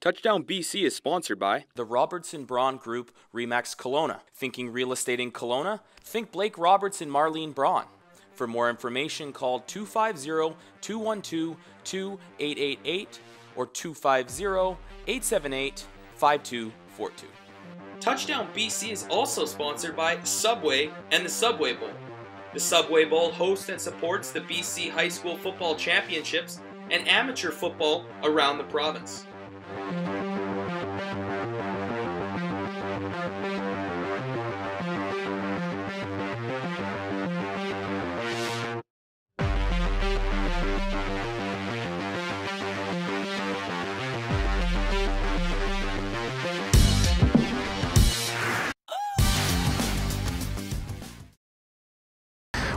Touchdown BC is sponsored by the Robertson Braun Group, Remax Kelowna. Thinking real estate in Kelowna? Think Blake Roberts and Marlene Braun. For more information, call 250-212-2888 or 250-878-5242. Touchdown BC is also sponsored by Subway and the Subway Bowl. The Subway Bowl hosts and supports the BC High School Football Championships and amateur football around the province.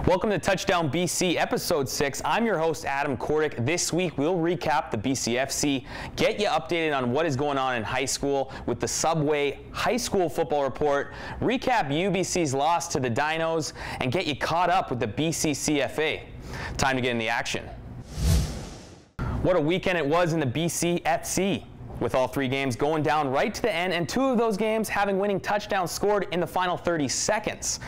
Welcome to Touchdown BC Episode 6. I'm your host, Adam Kordick. This week, we'll recap the BCFC, get you updated on what is going on in high school with the Subway High School Football Report, recap UBC's loss to the Dinos, and get you caught up with the BCCFA. Time to get in the action. What a weekend it was in the BCFC, with all three games going down right to the end, and two of those games having winning touchdowns scored in the final 30 seconds.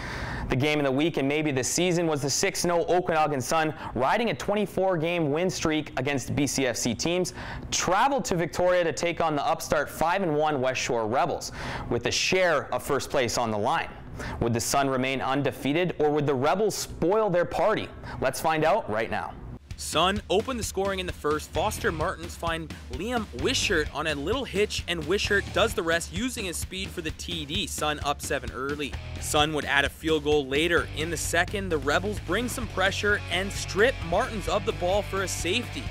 The game of the week and maybe the season was the 6-0 Okanagan Sun, riding a 24-game win streak against BCFC teams, traveled to Victoria to take on the upstart 5-1 Westshore Rebels, with a share of first place on the line. Would the Sun remain undefeated, or would the Rebels spoil their party? Let's find out right now. Sun opened the scoring in the first. Foster Martins find Liam Wishart on a little hitch, and Wishart does the rest using his speed for the TD. Sun up 7 early. Sun would add a field goal later. In the second, the Rebels bring some pressure and strip Martins of the ball for a safety.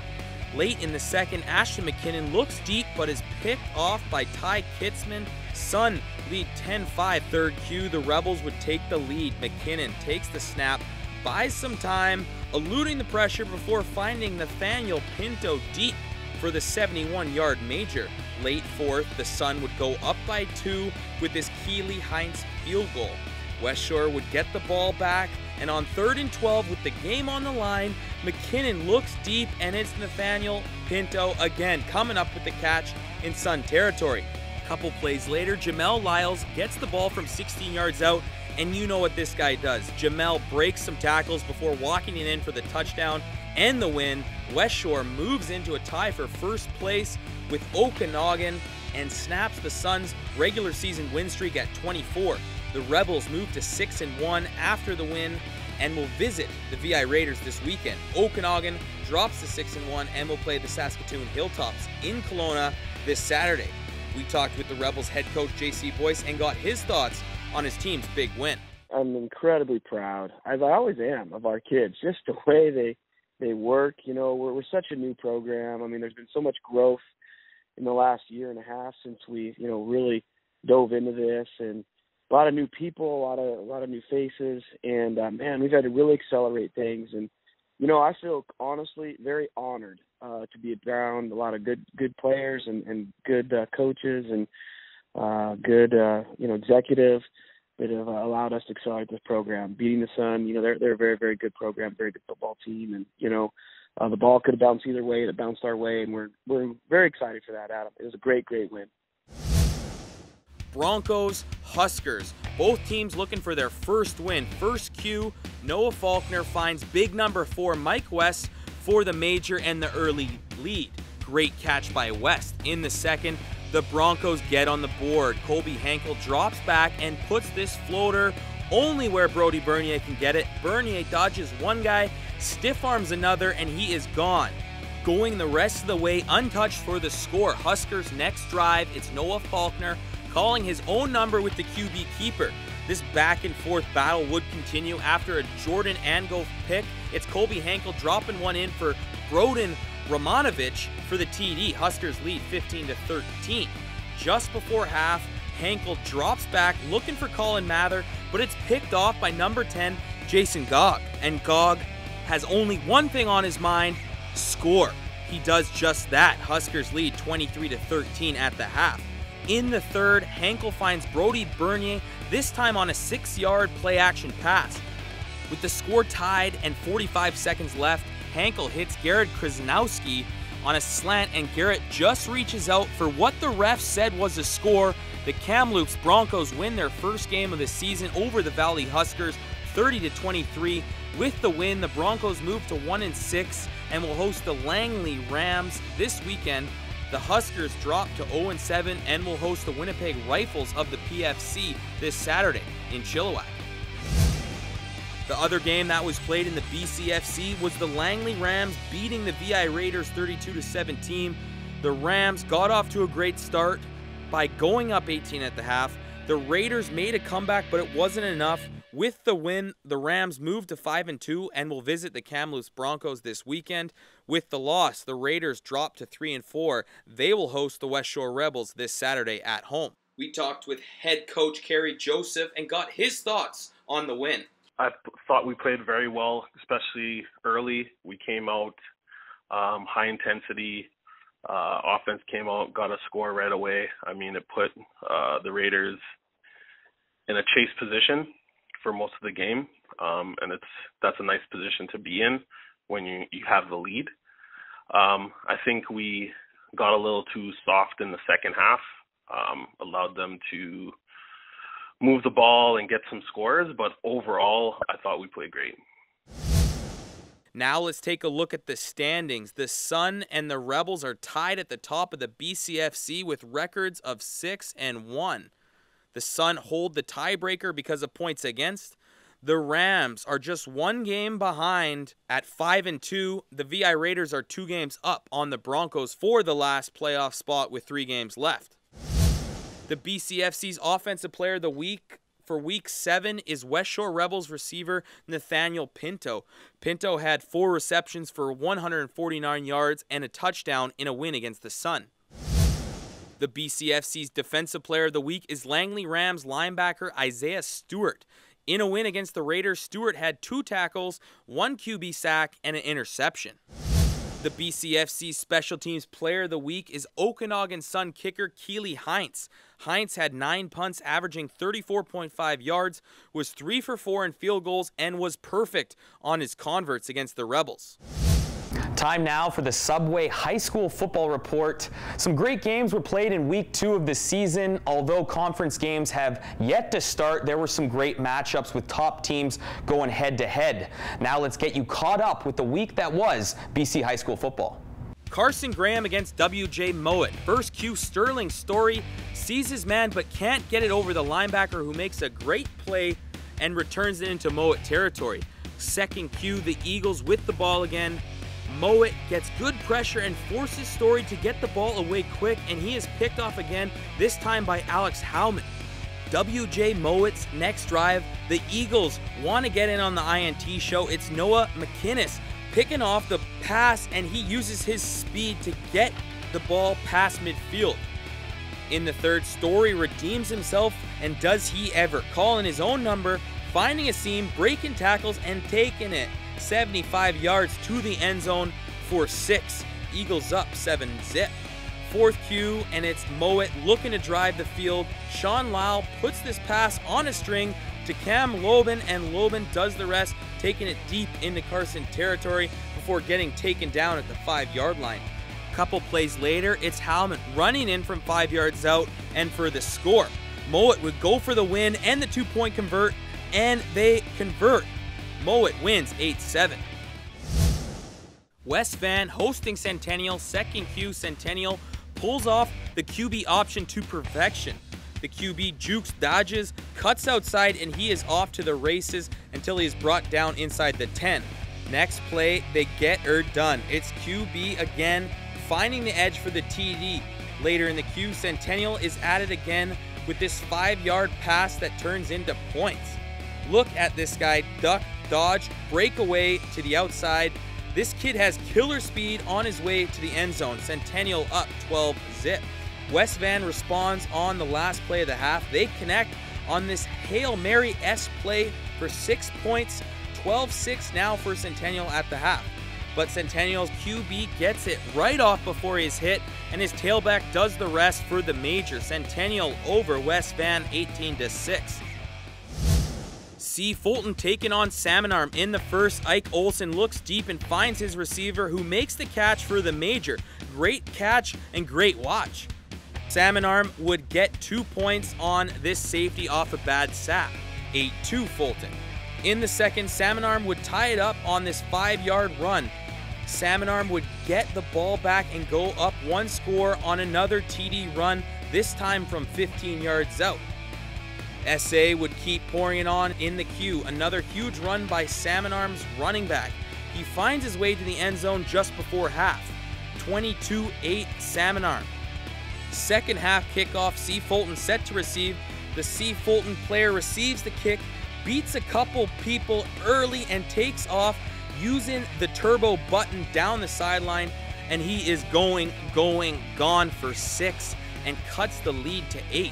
Late in the second, Ashton McKinnon looks deep but is picked off by Ty Kitzman. Sun lead 10-5. Third Q, the Rebels would take the lead. McKinnon takes the snap, buys some time, eluding the pressure before finding Nathaniel Pinto deep for the 71-yard major. Late fourth, the Sun would go up by 2 with this Keely Heintz field goal. Westshore would get the ball back, and on 3rd and 12 with the game on the line, McKinnon looks deep, and it's Nathaniel Pinto again coming up with the catch in Sun territory. A couple plays later, Jamel Lyles gets the ball from 16 yards out, and you know what this guy does. Jamel breaks some tackles before walking it in for the touchdown and the win. Westshore moves into a tie for first place with Okanagan and snaps the Suns' regular season win streak at 24. The Rebels move to 6-1 after the win and will visit the VI Raiders this weekend. Okanagan drops to 6-1 and will play the Saskatoon Hilltops in Kelowna this Saturday. We talked with the Rebels head coach JC Boyce and got his thoughts on his team's big win. I'm incredibly proud, as I always am, of our kids. Just the way they work. You know, we're such a new program. I mean, there's been so much growth in the last year and a half since we, really dove into this, and a lot of new people, a lot of new faces, and man, we've had to really accelerate things. And I feel honestly very honored to be around a lot of good players and good coaches and good executive that have allowed us to accelerate this program. Beating the Sun, they're a very, very good program, very good football team, and the ball could have bounced either way, and it bounced our way, and we're very excited for that, Adam. It was a great win. Broncos, Huskers, both teams looking for their first win. First Q, Noah Faulkner finds big number 4 Mike West for the major and the early lead. Great catch by West. In the second, the Broncos get on the board. Colby Henkel drops back and puts this floater only where Brody Bernier can get it. Bernier dodges one guy, stiff arms another, and he is gone. Going the rest of the way untouched for the score. Huskers' next drive, it's Noah Faulkner calling his own number with the QB keeper. This back and forth battle would continue after a Jordan Ango pick. It's Colby Henkel dropping one in for Broden Romanovich for the TD. Huskers lead 15-13. Just before half, Henkel drops back looking for Colin Mather, but it's picked off by number 10, Jason Gog. And Gog has only one thing on his mind: score. He does just that. Huskers lead 23-13 at the half. In the third, Henkel finds Brody Bernier, this time on a 6-yard play-action pass. With the score tied and 45 seconds left, Henkel hits Garrett Krasnowski on a slant, and Garrett just reaches out for what the ref said was a score. The Kamloops Broncos win their first game of the season over the Valley Huskers 30-23. With the win, the Broncos move to 1-6 and will host the Langley Rams this weekend. The Huskers drop to 0-7 and will host the Winnipeg Rifles of the PFC this Saturday in Chilliwack. The other game that was played in the BCFC was the Langley Rams beating the VI Raiders 32-17. The Rams got off to a great start by going up 18 at the half. The Raiders made a comeback, but it wasn't enough. With the win, the Rams moved to 5-2 and will visit the Kamloops Broncos this weekend. With the loss, the Raiders dropped to 3-4. They will host the Westshore Rebels this Saturday at home. We talked with head coach Kerry Joseph and got his thoughts on the win. I thought we played very well, especially early. We came out high intensity. Offense came out, got a score right away. I mean, it put the Raiders in a chase position for most of the game, and that's a nice position to be in when you have the lead. I think we got a little too soft in the second half, allowed them to move the ball and get some scores, but overall, I thought we played great. Now let's take a look at the standings. The Sun and the Rebels are tied at the top of the BCFC with records of 6-1. The Sun hold the tiebreaker because of points against. The Rams are just one game behind at 5-2. The VI Raiders are 2 games up on the Broncos for the last playoff spot with 3 games left. The BCFC's Offensive Player of the Week for Week 7 is Westshore Rebels receiver Nathaniel Pinto. Pinto had 4 receptions for 149 yards and a touchdown in a win against the Sun. The BCFC's Defensive Player of the Week is Langley Rams linebacker Isaiah Stewart. In a win against the Raiders, Stewart had 2 tackles, 1 QB sack, and an interception. The BCFC Special Teams Player of the Week is Okanagan Sun kicker Keely Heintz. Heintz had 9 punts, averaging 34.5 yards, was 3 for 4 in field goals, and was perfect on his converts against the Rebels. Time now for the Subway High School Football Report. Some great games were played in Week 2 of the season. Although conference games have yet to start, there were some great matchups with top teams going head-to-head. Now let's get you caught up with the week that was BC High School football. Carson Graham against WJ Mouat. First Q, Sterling Story sees his man but can't get it over the linebacker, who makes a great play and returns it into Mouat territory. Second Q, the Eagles with the ball again. Mouat gets good pressure and forces Story to get the ball away quick, and he is picked off again, this time by Alex Howman. WJ Mowat's next drive, the Eagles want to get in on the INT show. It's Noah McInnes picking off the pass, and he uses his speed to get the ball past midfield. In the third, Story redeems himself, and does he ever, calling his own number, finding a seam, breaking tackles, and taking it 75 yards to the end zone for 6. Eagles up 7-zip. Fourth Q, and it's Mouat looking to drive the field. Sean Lyle puts this pass on a string to Cam Lobin, and Lobin does the rest, taking it deep into Carson territory before getting taken down at the 5-yard line. A couple plays later, it's Howman running in from 5 yards out, and for the score. Mouat would go for the win and the 2-point convert, and they convert. Mouat wins 8-7. West Van hosting Centennial. Second Q, Centennial pulls off the QB option to perfection. The QB jukes, dodges, cuts outside, and he is off to the races until he is brought down inside the 10. Next play, they get her done. It's QB again, finding the edge for the TD. Later in the Q, Centennial is at it again with this 5-yard pass that turns into points. Look at this guy, duck, dodge, break away to the outside. This kid has killer speed on his way to the end zone. Centennial up 12-zip. West Van responds on the last play of the half. They connect on this Hail Mary-esque play for 6 points. 12-6 now for Centennial at the half. But Centennial's QB gets it right off before he's hit, and his tailback does the rest for the major. Centennial over West Van 18-6. C. Fulton taking on Salmon Arm in the first. Ike Olsen looks deep and finds his receiver, who makes the catch for the major. Great catch and great watch. Salmon Arm would get 2 points on this safety off a bad sack. 8-2 Fulton. In the second, Salmon Arm would tie it up on this 5-yard run. Salmon Arm would get the ball back and go up 1 score on another TD run, this time from 15 yards out. SA would keep pouring it on in the queue. Another huge run by Salmon Arm's running back. He finds his way to the end zone just before half. 22-8 Salmon Arm. Second half kickoff, C. Fulton set to receive. The C. Fulton player receives the kick, beats a couple people early and takes off using the turbo button down the sideline, and he is gone for 6 and cuts the lead to 8.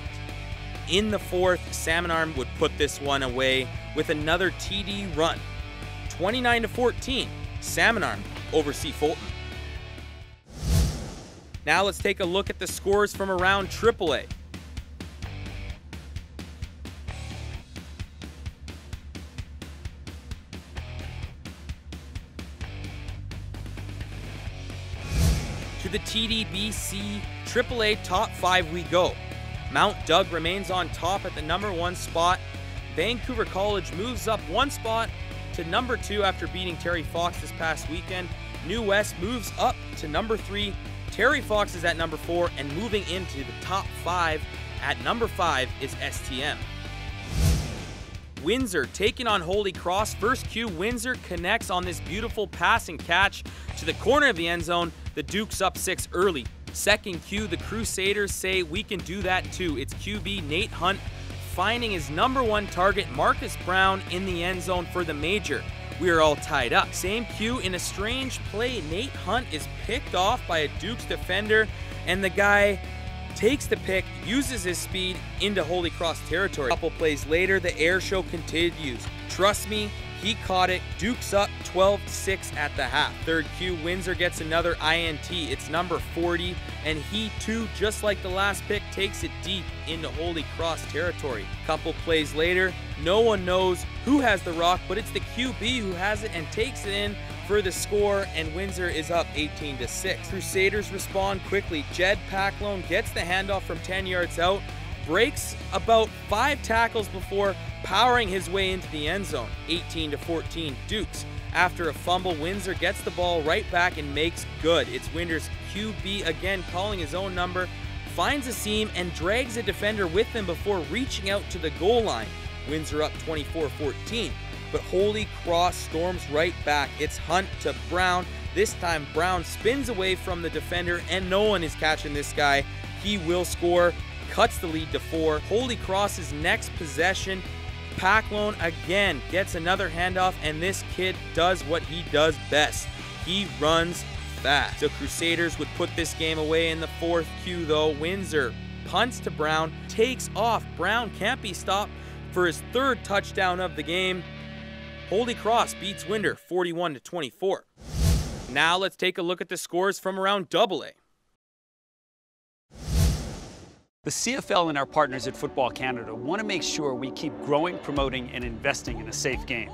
In the fourth, Salmon Arm would put this one away with another TD run. 29-14, Salmon Arm over C. Fulton. Now let's take a look at the scores from around AAA. To the TDBC AAA top 5 we go. Mount Doug remains on top at the number 1 spot. Vancouver College moves up 1 spot to number 2 after beating Terry Fox this past weekend. New West moves up to number 3. Terry Fox is at number 4, and moving into the top 5 at number 5 is STM. Windsor taking on Holy Cross. First cue, Windsor connects on this beautiful passing catch to the corner of the end zone. The Dukes up 6 early. Second cue, the Crusaders say we can do that too. It's QB Nate Hunt finding his number 1 target, Marcus Brown, in the end zone for the major. We are all tied up. Same cue, in a strange play, Nate Hunt is picked off by a Dukes defender, and the guy takes the pick, uses his speed into Holy Cross territory. A couple plays later, the air show continues. Trust me, he caught it. Dukes up 12-6 at the half. Third cue, Windsor gets another INT. It's number 40, and he too, just like the last pick, takes it deep into Holy Cross territory. Couple plays later, no one knows who has the rock, but it's the QB who has it and takes it in for the score, and Windsor is up 18-6. Crusaders respond quickly. Jed Paclone gets the handoff from 10 yards out, breaks about 5 tackles before powering his way into the end zone. 18-14 Dukes. After a fumble, Windsor gets the ball right back and makes good. It's Windsor's QB again calling his own number, finds a seam and drags a defender with him before reaching out to the goal line. Windsor up 24-14, but Holy Cross storms right back. It's Hunt to Brown. This time Brown spins away from the defender and no one is catching this guy. He will score, cuts the lead to 4. Holy Cross's next possession, Paclone again gets another handoff, and this kid does what he does best. He runs fast. The Crusaders would put this game away in the fourth cue though. Windsor punts to Brown, takes off. Brown can't be stopped for his 3rd touchdown of the game. Holy Cross beats Windsor 41-24. Now let's take a look at the scores from around AA. The CFL and our partners at Football Canada want to make sure we keep growing, promoting, and investing in a safe game.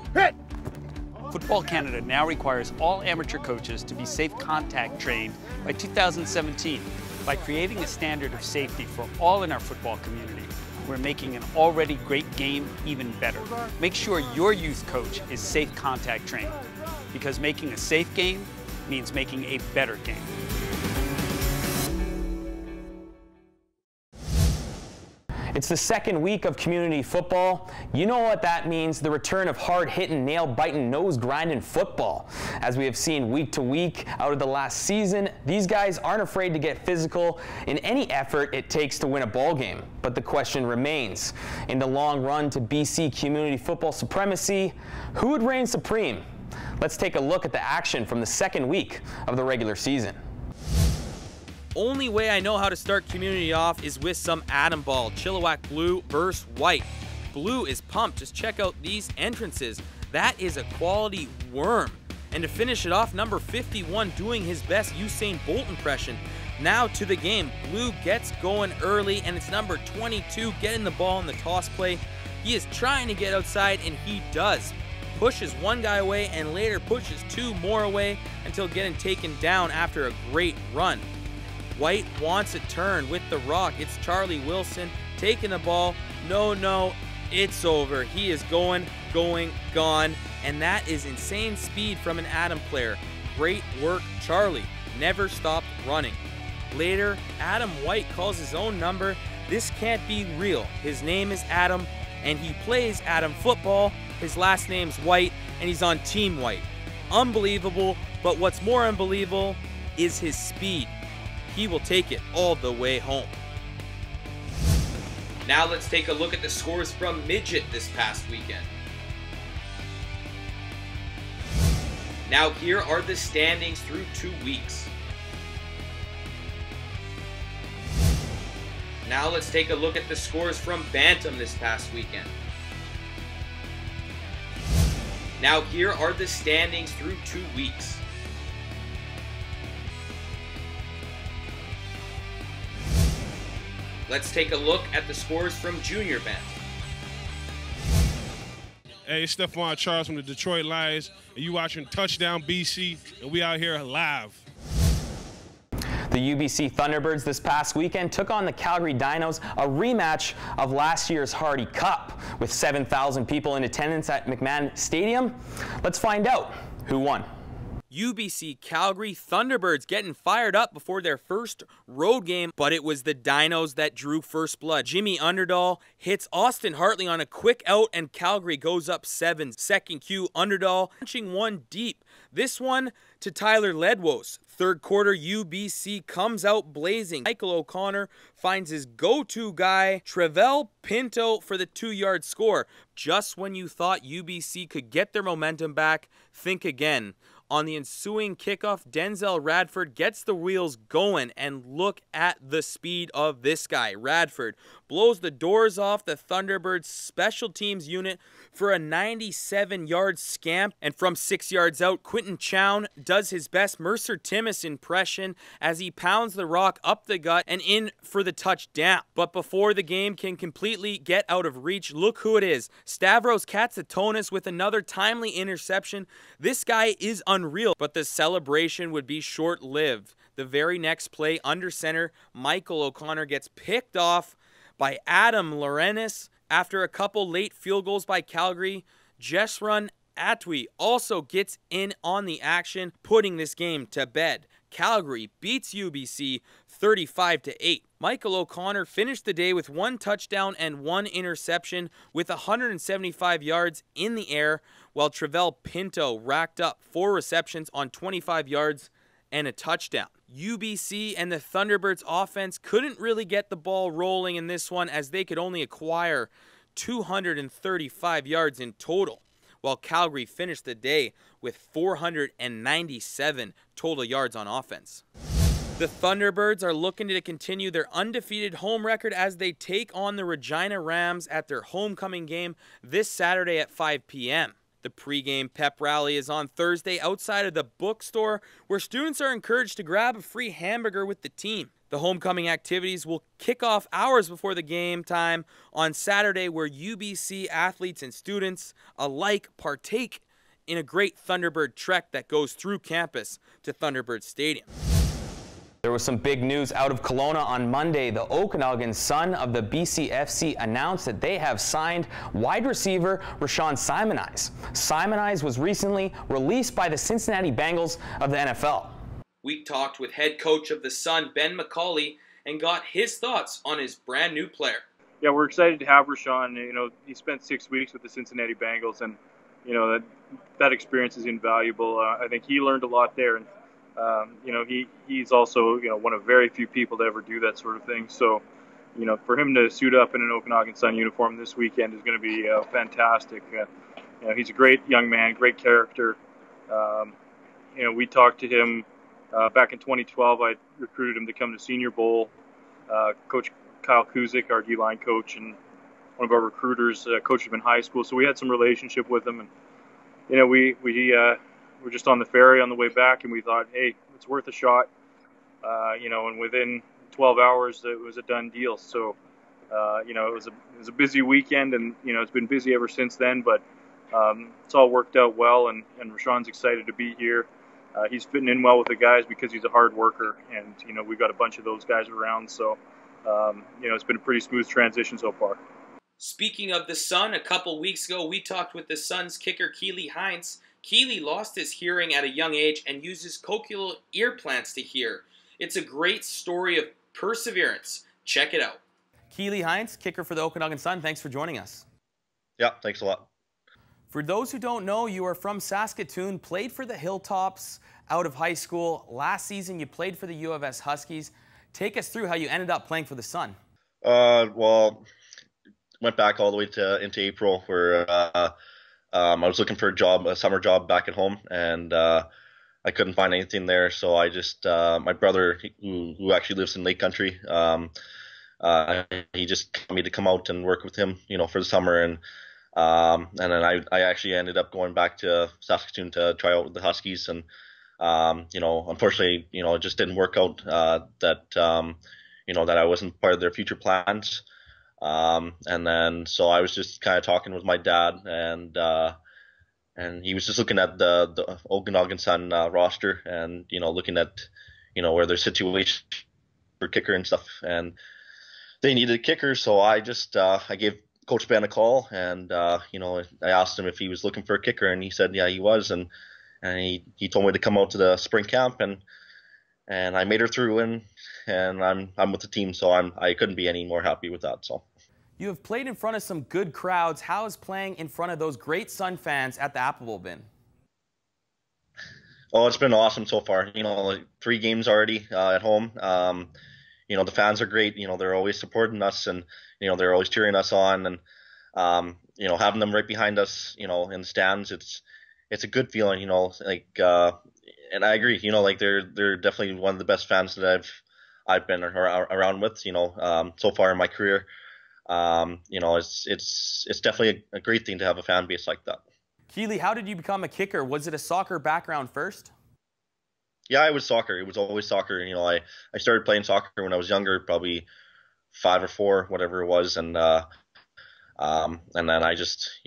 Football Canada now requires all amateur coaches to be safe contact trained by 2017. By creating a standard of safety for all in our football community, we're making an already great game even better. Make sure your youth coach is safe contact trained, because making a safe game means making a better game. It's the 2nd week of community football. You know what that means, the return of hard-hitting, nail-biting, nose-grinding football. As we have seen week to week out of the last season, these guys aren't afraid to get physical in any effort it takes to win a ball game. But the question remains, in the long run to BC community football supremacy, who would reign supreme? Let's take a look at the action from the 2nd week of the regular season. Only way I know how to start community off is with some Atom Ball. Chilliwack Blue versus White. Blue is pumped. Just check out these entrances. That is a quality worm. And to finish it off, number 51 doing his best Usain Bolt impression. Now to the game. Blue gets going early, and it's number 22 getting the ball in the toss play. He is trying to get outside, and he does. Pushes one guy away and later pushes two more away until getting taken down after a great run. White wants a turn with the rock. It's Charlie Wilson taking the ball. No, it's over. He is going, gone. And that is insane speed from an Adam player. Great work, Charlie. Never stopped running. Later, Adam White calls his own number. This can't be real. His name is Adam, and he plays Adam football. His last name's White, and he's on Team White. Unbelievable, but what's more unbelievable is his speed. He will take it all the way home. Now let's take a look at the scores from Midget this past weekend. Now here are the standings through 2 weeks. Now let's take a look at the scores from Bantam this past weekend. Now here are the standings through 2 weeks. Let's take a look at the scores from Junior Bantam. Hey, it's Stephon Charles from the Detroit Lions, and you watching Touchdown BC, and we out here live. The UBC Thunderbirds this past weekend took on the Calgary Dinos, a rematch of last year's Hardy Cup. With 7,000 people in attendance at McMahon Stadium, let's find out who won. UBC Calgary Thunderbirds getting fired up before their first road game, but it was the Dinos that drew first blood. Jimmy Underdahl hits Austin Hartley on a quick out, and Calgary goes up 7. Second cue, Underdahl punching one deep. This one to Tyler Ledwos. Third quarter, UBC comes out blazing. Michael O'Connor finds his go-to guy, Trevell Pinto, for the 2-yard score. Just when you thought UBC could get their momentum back, think again. On the ensuing kickoff, Denzel Radford gets the wheels going, and look at the speed of this guy. Radford blows the doors off the Thunderbirds special teams unit for a 97-yard scamp, and from 6 yards out, Quentin Chown does his best Mercer Timmis impression as he pounds the rock up the gut and in for the touchdown. But before the game can completely get out of reach, look who it is. Stavros Katsatonis with another timely interception. This guy is unreal, but the celebration would be short-lived. The very next play, under center, Michael O'Connor gets picked off by Adam Lorenis after a couple late field goals by Calgary. Jesrun Atwi also gets in on the action, putting this game to bed. Calgary beats UBC 35-8. Michael O'Connor finished the day with 1 touchdown and 1 interception with 175 yards in the air, while Trevell Pinto racked up 4 receptions on 25 yards and a touchdown. UBC and the Thunderbirds offense couldn't really get the ball rolling in this one, as they could only acquire 235 yards in total, while Calgary finished the day with 497 total yards on offense. The Thunderbirds are looking to continue their undefeated home record as they take on the Regina Rams at their homecoming game this Saturday at 5 p.m. The pregame pep rally is on Thursday outside of the bookstore, where students are encouraged to grab a free hamburger with the team. The homecoming activities will kick off hours before the game time on Saturday, where UBC athletes and students alike partake in a great Thunderbird trek that goes through campus to Thunderbird Stadium. There was some big news out of Kelowna on Monday. The Okanagan Sun of the BCFC announced that they have signed wide receiver Rashawn Simonize. Simonize was recently released by the Cincinnati Bengals of the NFL. We talked with head coach of the Sun, Ben McCauley, and got his thoughts on his brand new player. Yeah, we're excited to have Rashawn. You know, he spent 6 weeks with the Cincinnati Bengals, and you know that experience is invaluable. I think he learned a lot there, and you know, he's also, you know, one of very few people to ever do that sort of thing. So, you know, for him to suit up in an Okanagan Sun uniform this weekend is going to be fantastic. You know, he's a great young man, great character. You know, we talked to him back in 2012. I recruited him to come to Senior Bowl. Coach Kyle Kuzik, our D-line coach, and one of our recruiters, coached him in high school. So we had some relationship with him, and you know, we were just on the ferry on the way back, and we thought, hey, it's worth a shot. You know, and within 12 hours, it was a done deal. So It was a busy weekend, and it's been busy ever since then. But it's all worked out well, and Rashawn's excited to be here. He's fitting in well with the guys because he's a hard worker, and we've got a bunch of those guys around. So it's been a pretty smooth transition so far. Speaking of the Sun, a couple weeks ago we talked with the Sun's kicker Keely Heintz. Keely lost his hearing at a young age and uses cochlear earplants to hear. It's a great story of perseverance. Check it out. Keely Hines, kicker for the Okanagan Sun, thanks for joining us. Yeah, thanks a lot. For those who don't know, you are from Saskatoon, played for the Hilltops out of high school. Last season, you played for the U of S Huskies. Take us through how you ended up playing for the Sun. Well, went back all the way into April, where I was looking for a summer job back at home, and I couldn't find anything there. So I just, my brother, who actually lives in Lake Country, he just got me to come out and work with him, for the summer, and then I actually ended up going back to Saskatoon to try out with the Huskies, and unfortunately, it just didn't work out that I wasn't part of their future plans. And then so I was just kind of talking with my dad, and he was just looking at the Okanagan Sun roster, and looking at where their situation for kicker and stuff, and they needed a kicker. So I just I gave Coach Ben a call, and I asked him if he was looking for a kicker, and he said yeah, he was, and he told me to come out to the spring camp, and I made her through, and I'm with the team, so I couldn't be any more happy with that. So you have played in front of some good crowds. How has playing in front of those great Sun fans at the Apple Bowl been? Oh, it's been awesome so far. 3 games already at home. The fans are great. They're always supporting us, and they're always cheering us on, and having them right behind us, in the stands, it's a good feeling. And I agree. They're definitely one of the best fans that I've been around with. So far in my career. It's definitely a great thing to have a fan base like that. Keely, how did you become a kicker? Was it a soccer background first? Yeah, it was soccer. It was always soccer. I started playing soccer when I was younger, probably 5 or 4, whatever it was, and then I just,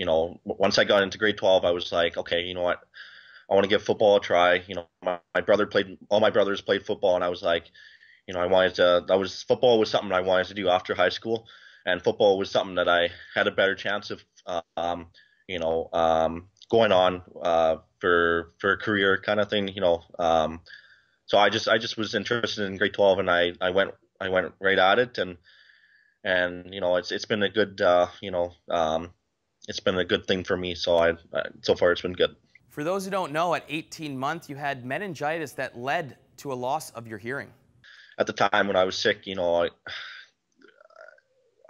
once I got into grade 12, I was like, okay, you know what, I want to give football a try. All my brothers played football, and I was like, football was something I wanted to do after high school. And football was something that I had a better chance of, going on for a career kind of thing, So I just was interested in grade 12, and I went right at it, and it's been a good it's been a good thing for me. So so far it's been good. For those who don't know, at 18 months you had meningitis that led to a loss of your hearing. At the time when I was sick,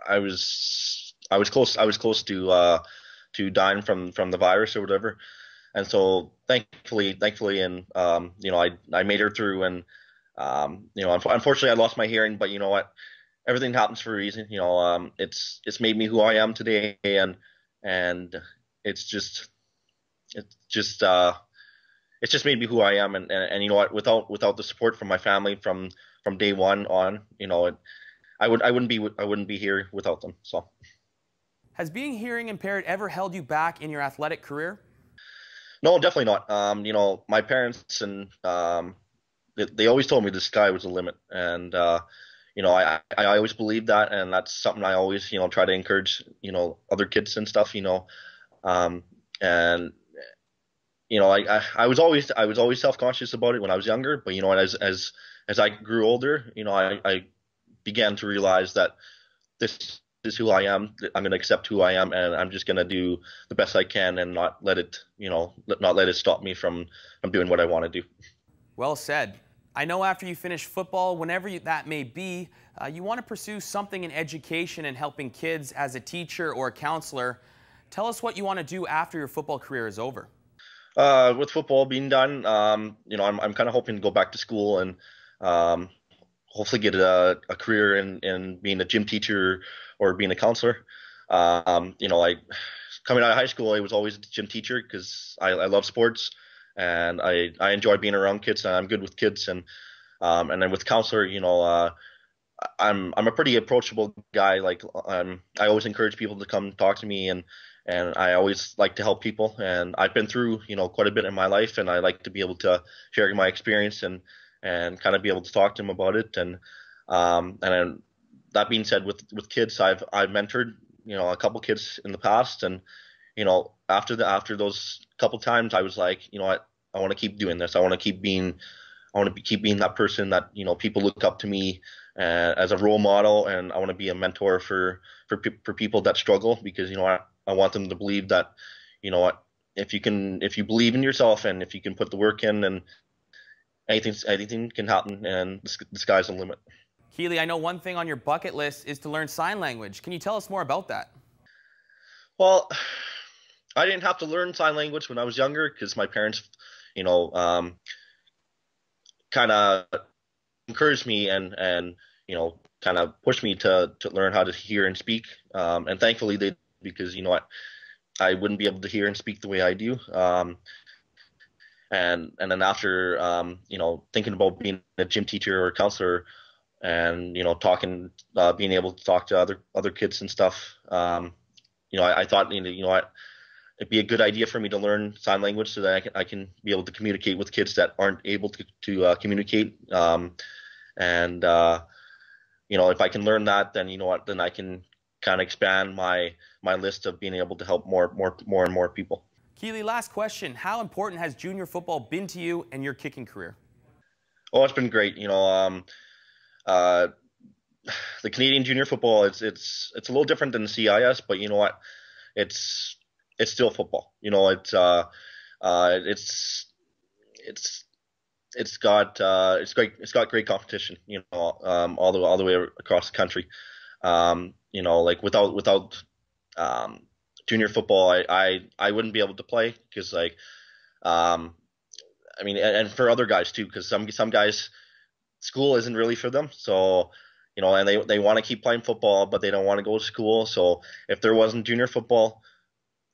I was close to dying from the virus or whatever, and so thankfully, and I made her through, and unfortunately I lost my hearing, but you know what, everything happens for a reason. It's made me who I am today, and it's just made me who I am, and you know what, without the support from my family from day one on, I wouldn't be here without them. So, has being hearing impaired ever held you back in your athletic career? No, definitely not. My parents and they always told me the sky was the limit, and I always believed that, and that's something I always try to encourage other kids and stuff. And I was always self-conscious about it when I was younger, but as I grew older, I began to realize that this is who I am. I'm going to accept who I am, and I'm just going to do the best I can, and not let it stop me from doing what I want to do. Well said. I know after you finish football, whenever that may be, you want to pursue something in education and helping kids as a teacher or a counselor. Tell us what you want to do after your football career is over. With football being done, I'm kind of hoping to go back to school and hopefully get a career in being a gym teacher or being a counselor. Coming out of high school, I was always a gym teacher because I love sports, and I enjoy being around kids, and I'm good with kids. And then with counselor, I'm a pretty approachable guy. Like I always encourage people to come talk to me, and I always like to help people. And I've been through, you know, quite a bit in my life, and I like to be able to share my experience and kind of be able to talk to them about it. And then that being said, with kids, I've mentored, you know, a couple kids in the past, and you know, after those couple times, I was like, you know what, I want to keep doing this. I want to keep being that person that, you know, people look up to me as a role model, and I want to be a mentor for people that struggle, because, you know, I want them to believe that, you know what, if you believe in yourself and if you can put the work in, and anything can happen, and the sky's the limit. Keely, I know one thing on your bucket list is to learn sign language. Can you tell us more about that? Well, I didn't have to learn sign language when I was younger, because my parents, you know, kind of encouraged me and you know, kind of pushed me to learn how to hear and speak. And thankfully they did, because, you know, I wouldn't be able to hear and speak the way I do. And then after, you know, thinking about being a gym teacher or a counselor, and, you know, being able to talk to other kids and stuff, you know, I thought, you know what, it'd be a good idea for me to learn sign language, so that I can be able to communicate with kids that aren't able to communicate. You know, if I can learn that, then, you know what, then I can kind of expand my list of being able to help more and more people. Keely, last question. How important has junior football been to you and your kicking career? Oh, it's been great. You know, the Canadian junior football, it's a little different than the CIS, but you know what, it's still football. You know, it's got great competition. You know, all the way across the country. You know, like without junior football, I wouldn't be able to play, because like, I mean, and for other guys too, because some guys, school isn't really for them. So, you know, and they want to keep playing football, but they don't want to go to school. So if there wasn't junior football,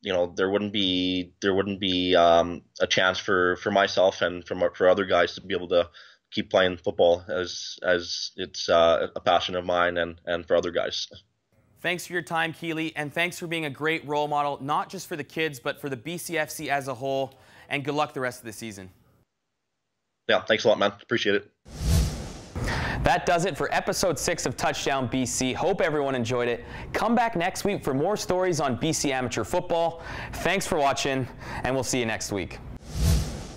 you know, there wouldn't be a chance for myself and for other guys to be able to keep playing football, as it's a passion of mine, and for other guys. Thanks for your time, Keely, and thanks for being a great role model, not just for the kids, but for the BCFC as a whole, and good luck the rest of the season. Yeah, thanks a lot, man. Appreciate it. That does it for episode 6 of Touchdown BC. Hope everyone enjoyed it. Come back next week for more stories on BC amateur football. Thanks for watching, and we'll see you next week.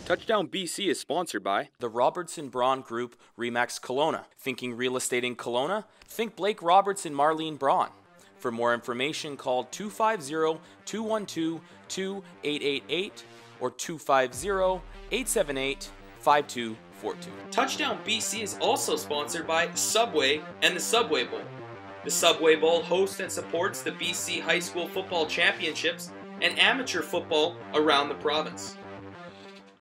Touchdown BC is sponsored by the Robertson Braun Group, Remax Kelowna. Thinking real estate in Kelowna? Think Blake Roberts and Marlene Braun. For more information, call 250-212-2888 or 250-878-5242. Touchdown BC is also sponsored by Subway and the Subway Bowl. The Subway Bowl hosts and supports the BC High School Football Championships and amateur football around the province.